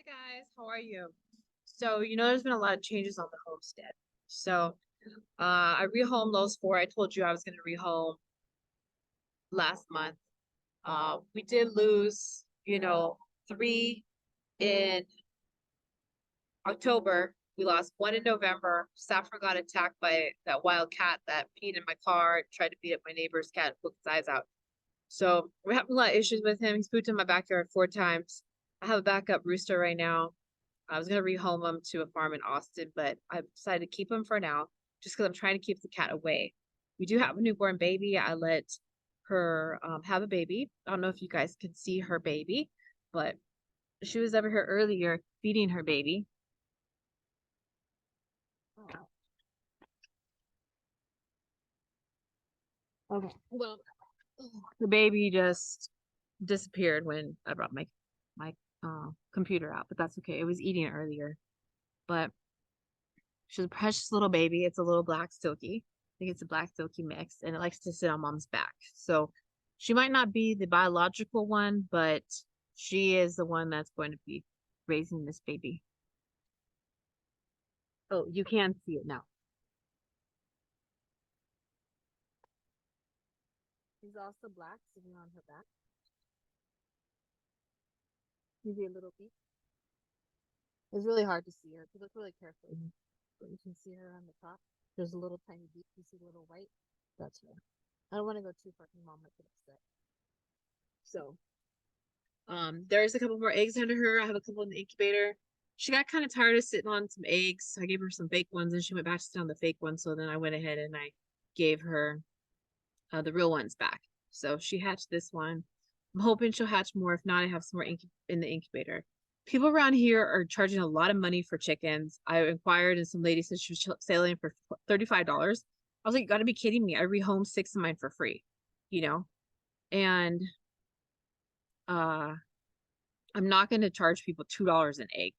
Hey guys, how are you? So, there's been a lot of changes on the homestead. So, I rehomed those four. I told you I was going to rehome last month. We did lose, three in October. We lost one in November. Saffron got attacked by that wild cat that peed in my car, tried to beat up my neighbor's cat, poked his eyes out. So, we're having a lot of issues with him. He's pooped in my backyard four times. I have a backup rooster right now. I was gonna rehome him to a farm in Austin, but I decided to keep him for now, just because I'm trying to keep the cat away. We do have a newborn baby. I let her have a baby. I don't know if you guys can see her baby, but she was over here earlier feeding her baby. Oh. Okay. Well, the baby just disappeared when I brought my computer out, but that's okay. It was eating earlier, but she's a precious little baby. It's a little black silky. I think it's a black silky mix, and it likes to sit on mom's back. So she might not be the biological one, but she is the one that's going to be raising this baby. Oh, you can see it now. She's also black, sitting on her back. Maybe a little bit. It's really hard to see her. If you look really carefully, but you can see her on the top. There's a little tiny beak. You see a little white. That's her. I don't want to go too far from mom might get upset. So there's a couple more eggs under her. I have a couple in the incubator. She got kind of tired of sitting on some eggs. I gave her some fake ones and she went back to sit on the fake ones. So then I went ahead and I gave her the real ones back. So she hatched this one. I'm hoping she'll hatch more. If not, I have some more in the incubator. People around here are charging a lot of money for chickens. I inquired and some lady said she was selling for $35. I was like, you gotta be kidding me. I rehomed six of mine for free, you know? And uh I'm not going to charge people $2 an egg.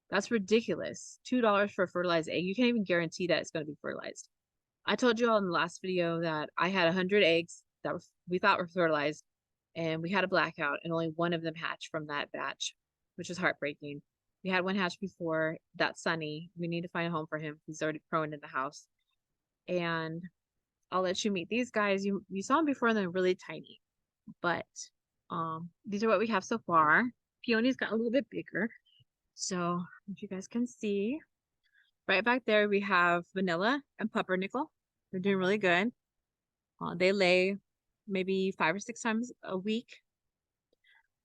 That's ridiculous. $2 for a fertilized egg. You can't even guarantee that it's going to be fertilized. I told you all in the last video that I had 100 eggs that we thought were fertilized, and we had a blackout, and only one of them hatched from that batch, which is heartbreaking. We had one hatch before. That's Sunny. We need to find a home for him. He's already prone in the house. And I'll let you meet these guys. You saw them before, and they're really tiny. But these are what we have so far. Peony's got a little bit bigger. So if you guys can see, right back there we have Vanilla and Pumpernickel. They're doing really good. They lay maybe 5 or 6 times a week.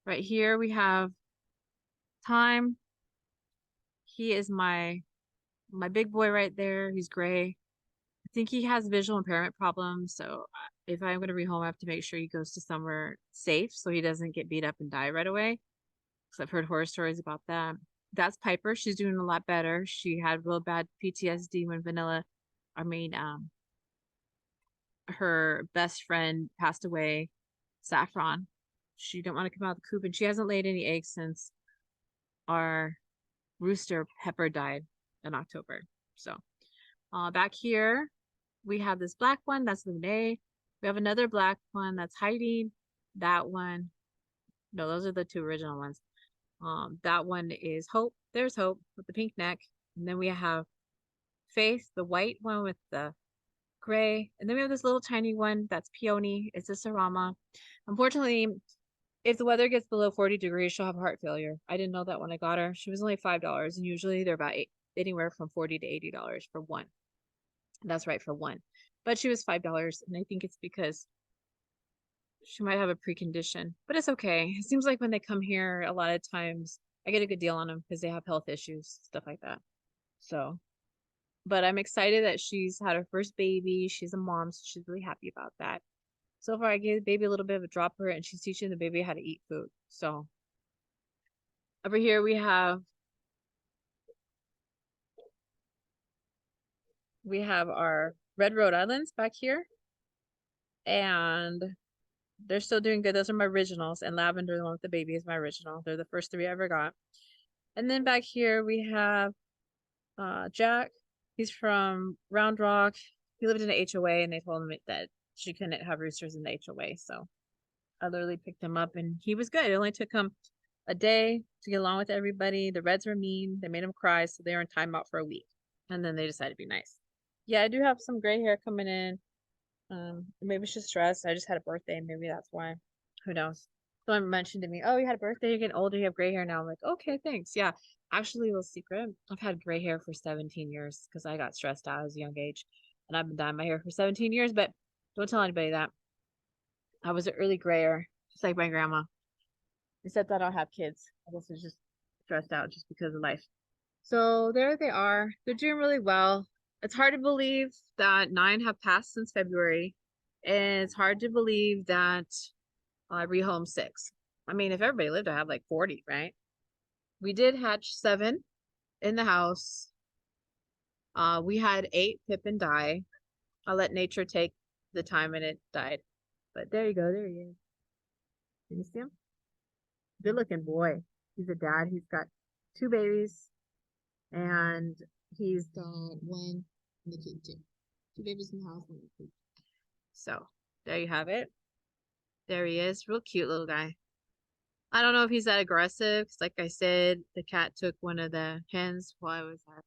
Right here we have Time. He is my big boy right there. He's gray. I think he has visual impairment problems. So if I'm going to rehome, I have to make sure he goes to somewhere safe so he doesn't get beat up and die right away. Because I've heard horror stories about that. That's Piper. She's doing a lot better. She had real bad PTSD when her best friend passed away, Saffron. She didn't want to come out of the coop, and she hasn't laid any eggs since our rooster Pepper died in October. So, back here we have this black one. That's Lune. We have another black one that's hiding. That one. No, those are the two original ones. That one is Hope. There's Hope with the pink neck. And then we have Faith, the white one with the gray. And then we have this little tiny one that's Peony. It's a Sarama. Unfortunately, if the weather gets below 40 degrees, she'll have heart failure. I didn't know that when I got her. She was only $5, and usually they're about anywhere from $40 to $80 for one. That's right, for one. But she was $5, and I think it's because she might have a precondition, but it's okay. It seems like when they come here, a lot of times I get a good deal on them because they have health issues, stuff like that. So, but I'm excited that she's had her first baby. She's a mom, so she's really happy about that. So far, I gave the baby a little bit of a dropper, and she's teaching the baby how to eat food. So, over here we have our red Rhode Islands back here, and they're still doing good. Those are my originals, and Lavender, the one with the baby, is my original. They're the first three I ever got. And then back here we have Jack. He's from Round Rock. He lived in an HOA, and they told him that she couldn't have roosters in the HOA. So I literally picked him up, and he was good. It only took him a day to get along with everybody. The Reds were mean. They made them cry, so they were in timeout for a week. And then they decided to be nice. Yeah, I do have some gray hair coming in. Maybe it's just stress. I just had a birthday. Maybe that's why. Who knows? Someone mentioned to me, "Oh, you had a birthday. You're getting older. You have gray hair now." I'm like, "Okay, thanks." Yeah, actually, a little secret. I've had gray hair for 17 years because I got stressed out as a young age, and I've been dyeing my hair for 17 years. But don't tell anybody that. I was an early grayer, just like my grandma. Except I don't have kids. I guess it's just stressed out just because of life. So there they are. They're doing really well. It's hard to believe that 9 have passed since February. And it's hard to believe that I rehomed 6. I mean, if everybody lived, I have like 40, right? We did hatch 7 in the house. We had 8 Pip and die. I let nature take the time and it died. But there you go. There he is. Can you see him? Good looking boy. He's a dad. He's got 2 babies and he's got 1 in the coop too. 2 babies in the house and in the coop. So there you have it. There he is. Real cute little guy. I don't know if he's that aggressive because, like I said, the cat took one of the hens while I was at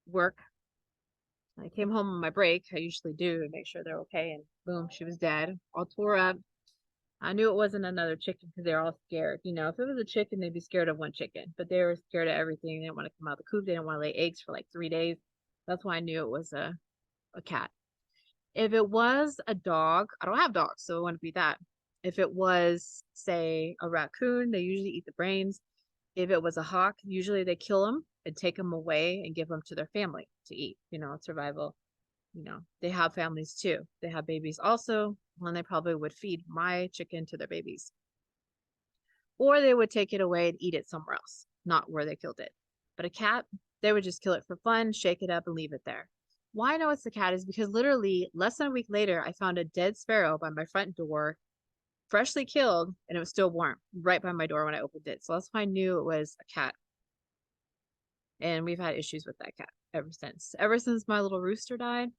work. I came home on my break. I usually do to make sure they're okay. And boom, she was dead, all tore up. I knew it wasn't another chicken because they're all scared. You know, if it was a chicken, they'd be scared of one chicken, but they were scared of everything. They didn't want to come out of the coop. They didn't want to lay eggs for like 3 days. That's why I knew it was a cat. If it was a dog, I don't have dogs, so it wouldn't be that. If it was, say, a raccoon, they usually eat the brains. If it was a hawk, usually they kill them and take them away and give them to their family to eat. You know, survival. You know, they have families too. They have babies also, and they probably would feed my chicken to their babies. Or they would take it away and eat it somewhere else, not where they killed it. But a cat, they would just kill it for fun, shake it up, and leave it there. Why I know it's a cat is because literally less than a week later, I found a dead sparrow by my front door, freshly killed, and it was still warm right by my door when I opened it. So that's why I knew it was a cat. And we've had issues with that cat ever since. Ever since my little rooster died,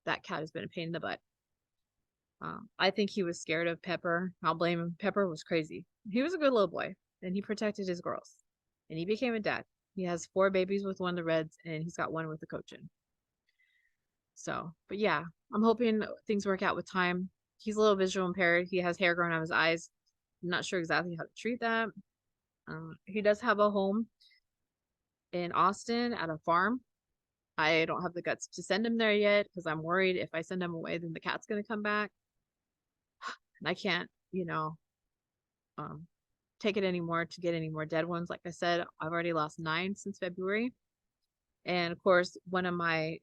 that cat has been a pain in the butt. I think he was scared of Pepper. I'll blame him. Pepper was crazy. He was a good little boy, and he protected his girls. And he became a dad. He has 4 babies with one of the Reds, and he's got 1 with the Cochin. So, but yeah, I'm hoping things work out with time. He's a little visual impaired. He has hair growing out of his eyes. I'm not sure exactly how to treat that. He does have a home in Austin at a farm. I don't have the guts to send him there yet because I'm worried if I send him away, then the cat's going to come back. And I can't, um, take it anymore to get any more dead ones. Like I said, I've already lost 9 since February. And of course, one of my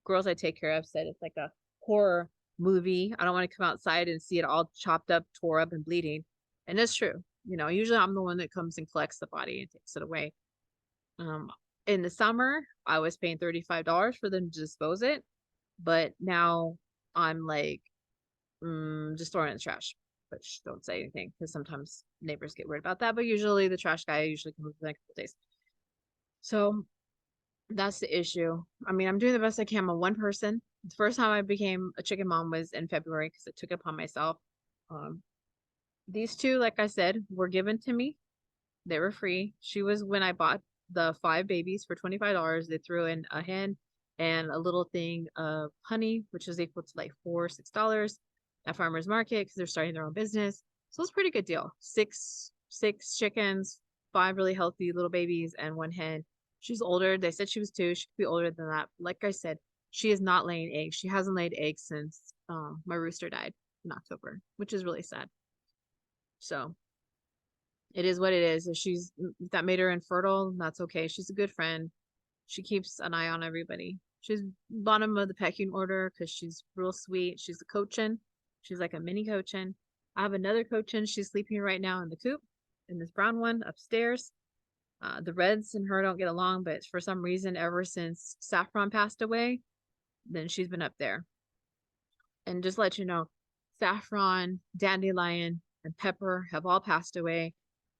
girls I take care of said it's like a horror movie. I don't want to come outside and see it all chopped up, tore up, and bleeding. And it's true. You know, usually I'm the one that comes and collects the body and takes it away. Um, in the summer, I was paying $35 for them to dispose it, but now I'm like, just throwing it in the trash. But don't say anything because sometimes neighbors get worried about that. But usually the trash guy usually comes within a couple days. So that's the issue. I mean, I'm doing the best I can. I'm one person. The first time I became a chicken mom was in February because I took it upon myself. Um, these 2, like I said, were given to me. They were free. She was when I bought the 5 babies for $25. They threw in a hen and a little thing of honey, which is equal to like $6 at farmers market because they're starting their own business. So it's a pretty good deal. Six chickens, 5 really healthy little babies, and 1 hen. She's older. They said she was 2. She could be older than that. Like I said, she is not laying eggs. She hasn't laid eggs since my rooster died in October, which is really sad. So it is what it is. If she's that made her infertile, that's okay. She's a good friend. She keeps an eye on everybody. She's bottom of the pecking order because she's real sweet. She's a Cochin. She's like a mini Cochin. I have another Cochin. She's sleeping right now in the coop, in this brown one upstairs. The Reds and her don't get along, but for some reason, ever since Saffron passed away, then she's been up there. And just let you know, Saffron, Dandelion, and Pepper have all passed away.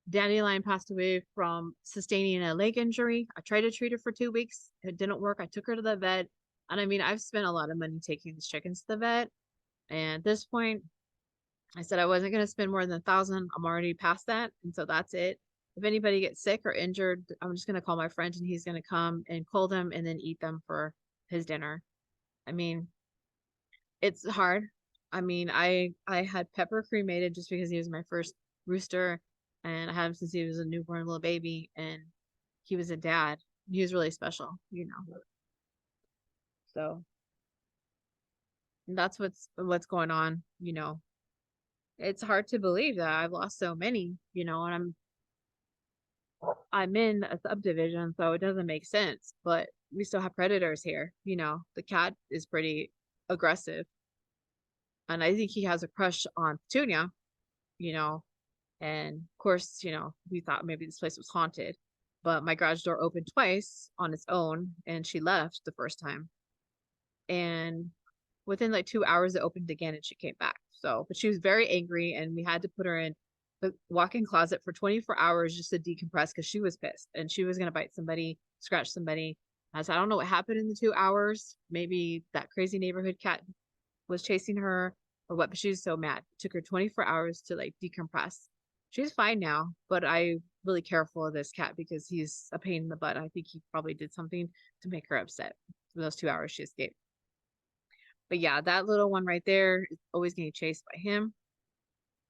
Dandelion passed away from sustaining a leg injury. I tried to treat her for 2 weeks. It didn't work. I took her to the vet. And I mean, I've spent a lot of money taking these chickens to the vet. And at this point, I said I wasn't gonna spend more than 1,000. I'm already past that, and so that's it. If anybody gets sick or injured, I'm just gonna call my friend and he's gonna come and cold them and then eat them for his dinner. I mean, it's hard. I mean, I had Pepper cremated just because he was my first rooster, and I had him since he was a newborn little baby, and he was a dad. He was really special, you know. So that's what's going on, you know. It's hard to believe that I've lost so many, you know, and I'm in a subdivision, so it doesn't make sense, but we still have predators here, you know. The cat is pretty aggressive, and I think he has a crush on Petunia, you know. And of course, you know, we thought maybe this place was haunted, but my garage door opened twice on its own, and she left the first time. And within like 2 hours, it opened again and she came back. So, but she was very angry, and we had to put her in the walk-in closet for 24 hours just to decompress because she was pissed and she was gonna bite somebody, scratch somebody. I said, I don't know what happened in the 2 hours. Maybe that crazy neighborhood cat was chasing her or what, but she was so mad. It took her 24 hours to like decompress. She's fine now, but I really careful of this cat because he's a pain in the butt. I think he probably did something to make her upset for those 2 hours she escaped. But yeah, that little one right there is always getting chased by him.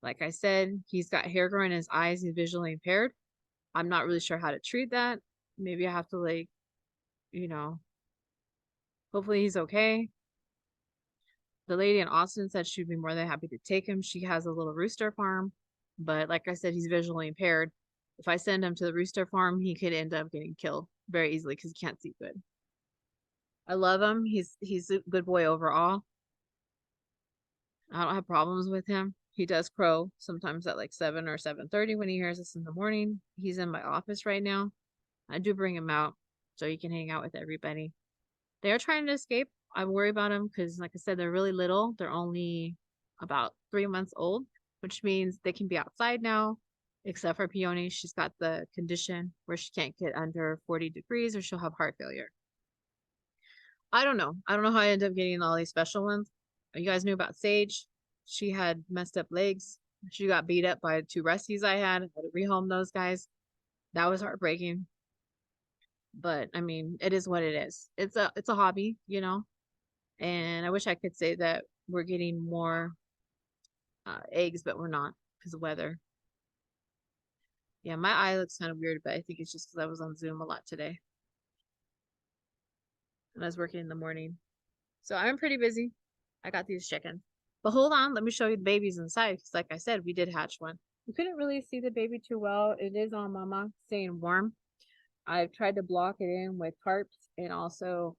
Like I said, he's got hair growing in his eyes. He's visually impaired. I'm not really sure how to treat that. Maybe I have to like, you know, hopefully he's okay. The lady in Austin said she'd be more than happy to take him. She has a little rooster farm, but like I said, he's visually impaired. If I send him to the rooster farm, he could end up getting killed very easily because he can't see good. I love him. He's a good boy overall. I don't have problems with him. He does crow sometimes at like 7 or 7:30 when he hears us in the morning. He's in my office right now. I do bring him out so he can hang out with everybody. They are trying to escape. I worry about them because, like I said, they're really little. They're only about 3 months old, which means they can be outside now, except for Peony. She's got the condition where she can't get under 40 degrees or she'll have heart failure. I don't know. I don't know how I ended up getting all these special ones. You guys knew about Sage. She had messed up legs. She got beat up by 2 rescues I had. I had to rehome those guys. That was heartbreaking. But I mean, it is what it is. It's a hobby, you know. And I wish I could say that we're getting more eggs, but we're not because of weather. Yeah, my eye looks kind of weird, but I think it's just because I was on Zoom a lot today and I was working in the morning. So I'm pretty busy. I got these chickens. But hold on, let me show you the babies inside. Because like I said, we did hatch one. You couldn't really see the baby too well. It is on mama, staying warm. I've tried to block it in with tarps and also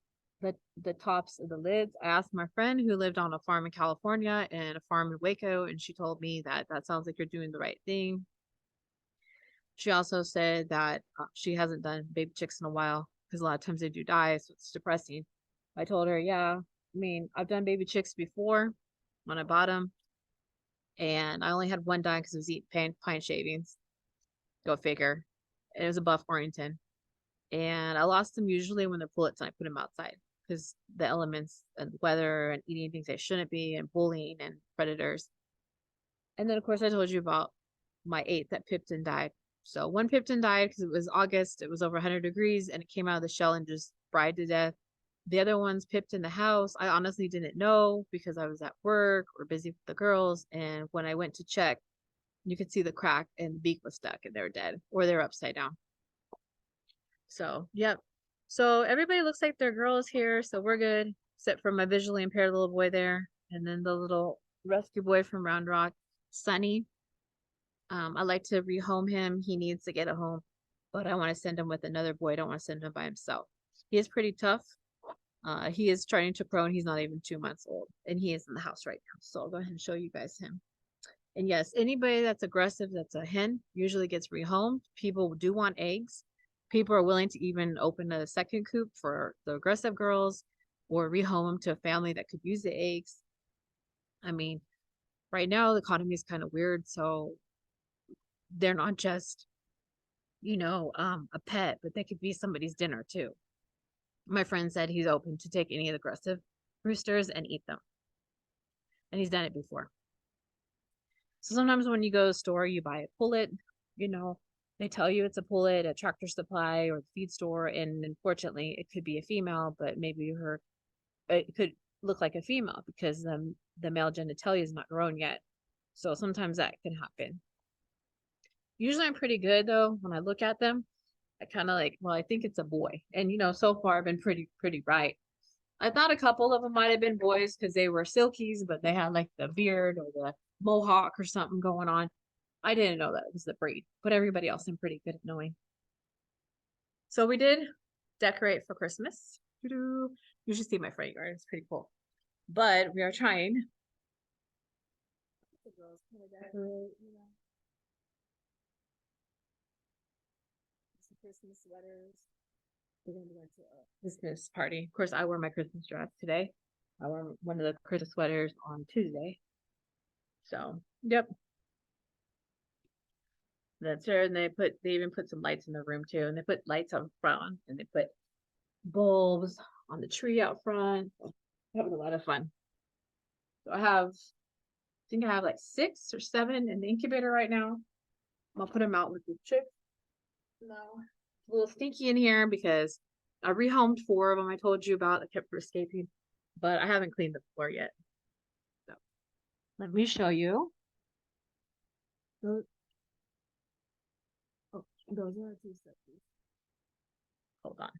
the tops of the lids. I asked my friend who lived on a farm in California and a farm in Waco, and she told me that that sounds like you're doing the right thing. She also said that she hasn't done baby chicks in a while because a lot of times they do die, so it's depressing. I told her, yeah, I mean, I've done baby chicks before when I bought them, and I only had one die because it was eating pine shavings. Go figure. It was a buff Orrington. And I lost them usually when they're pullets and I put them outside because the elements and weather and eating things they shouldn't be and bullying and predators. And then, of course, I told you about my 8 that Pipton died. So one Pipton died because it was August, it was over 100 degrees, and it came out of the shell and just fried to death. The other ones pipped in the house. I honestly didn't know because I was at work or busy with the girls. And when I went to check, you could see the crack and the beak was stuck and they were dead or they were upside down. So, yep. So everybody looks like their girls here. So we're good, except for my visually impaired little boy there. And then the little rescue boy from Round Rock, Sunny. I like to rehome him. He needs to get a home, but I want to send him with another boy. I don't want to send him by himself. He is pretty tough. He is starting to grow and he's not even 2 months old and he is in the house right now. So I'll go ahead and show you guys him. And yes, anybody that's aggressive, that's a hen, usually gets rehomed. People do want eggs. People are willing to even open a second coop for the aggressive girls or rehome them to a family that could use the eggs. I mean, right now the economy is kind of weird. So they're not just, a pet, but they could be somebody's dinner too. My friend said he's open to take any of the aggressive roosters and eat them. And he's done it before. So sometimes when you go to the store, you buy a pullet, you know, they tell you it's a pullet at Tractor Supply or the feed store, and unfortunately, it could be a female, but maybe it could look like a female because the male genitalia is not grown yet. So sometimes that can happen. Usually I'm pretty good though when I look at them. I kind of like, well, I think it's a boy. And so far I've been pretty right. I thought a couple of them might have been boys because they were silkies, but they had like the beard or the mohawk or something going on. I didn't know that it was the breed, but everybody else I'm pretty good at knowing. So we did decorate for Christmas. Doo-doo. You should see my front yard. It's pretty cool. But we are trying. The girls kind of decorate, some Christmas sweaters. We're gonna be going to Christmas party. Of course, I wore my Christmas dress today. I wore one of the Christmas sweaters on Tuesday. So, yep. That's her. And they even put some lights in the room too. And they put lights out front and they put bulbs on the tree out front. Having a lot of fun. So I think I have like 6 or 7 in the incubator right now. I'm gonna put them out with the chick. No, a little stinky in here because I rehomed 4 of them I told you about that kept escaping, but I haven't cleaned the floor yet. So let me show you. those are two sexy. Hold on.